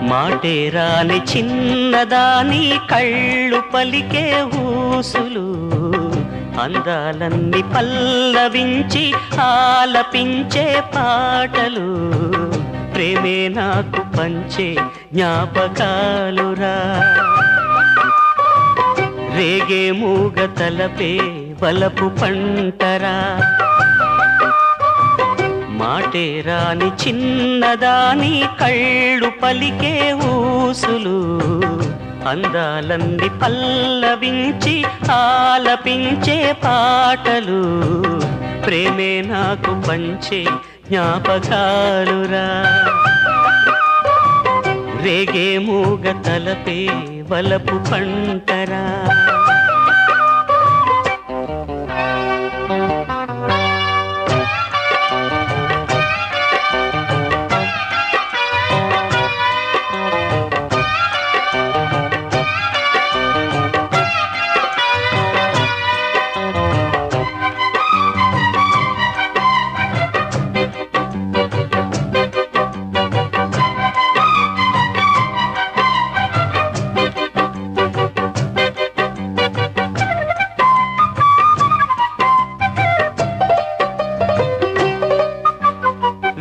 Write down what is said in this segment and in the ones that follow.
మాటేరాని చిన్నదాని కళ్ళు పలికే ఊసులు అందాలన్నీ పల్లవించి ఆలపించే పాటలు ప్రేమే నాకు పంచే జ్ఞాపకాలురా రేగే మూగ తలపే వలపు పంటరా మాటేరాని చిన్నదాని కళ్ళు పలికే ఊసులు అందాలన్నీ పల్లవించి ఆలపించే పాటలు ప్రేమే నాకు పంచే జ్ఞాపకాలురా రేగే మూగ తలపే వలపు పంటరా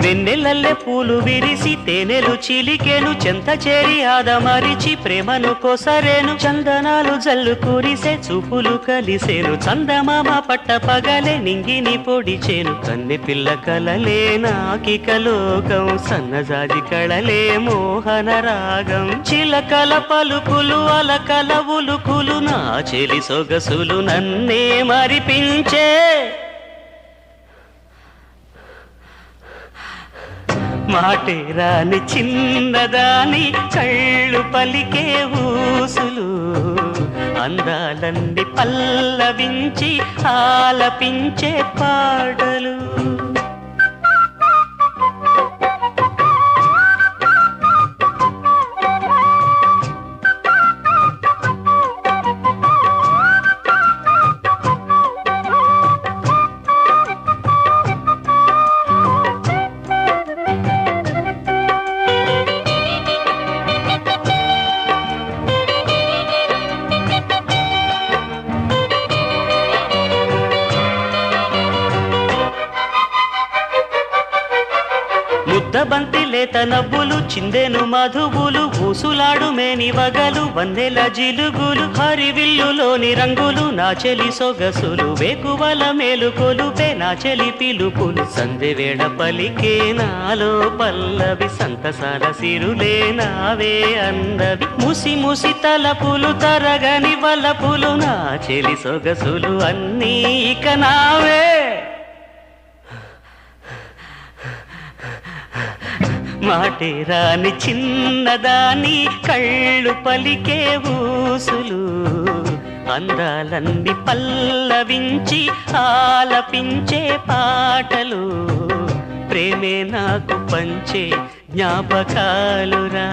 వెన్నెలల్లె పూలు విరిసి తేనెలు చిలికెను చెంత చేరి ఆదమరిచి ప్రేమను కొసరేను చందనాలు జల్లు కురిసే చూపులు కలిసేను చందమామ పట్ట పగలే నింగిని పొడిచేను కన్నె పిల్ల కలలే నాకిక లోకం సన్నజాజి కళలే మోహన రాగం చిలకల పలుకులు అలకల ఉలుకులు నా చెలి సొగసులు నన్నే మరిపించే మాటేరాని చిన్నదాని కళ్ళు పలికే ఊసులు అందాలన్నీ పల్లవించి ఆలపించే పాటలు ముద్దబంతి లేత నవ్వులు చిందెను మధువులు ఊసులాడు మేని వగలు వన్నెల జిలుగులు హరివిల్లులోని రంగులు నా చెలి సొగసులు వేకువల మేలుకొలుపే నా చెలి పిలుపులు సందెవేళ పలికే నాలో పల్లవి సంతసాల సిరులే నావే అందవి ముసి ముసి తలపులు తరగని వలపులు నా చెలి సొగసులు అన్నీ ఇక నావే మాటేరాని చిన్నదాని కళ్ళు పలికే ఊసులు అందాలన్నీ పల్లవించి ఆలపించే పాటలు ప్రేమే నాకు పంచే జ్ఞాపకాలురా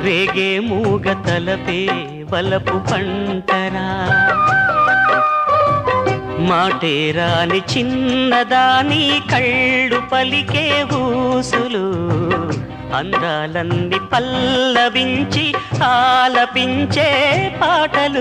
రేగే మూగ తలపే వలపు పంటరా మాటేరాని చిన్నదాని కళ్ళు పలికే ఊసులు అందాలన్నీ పల్లవించి ఆలపించే పాటలు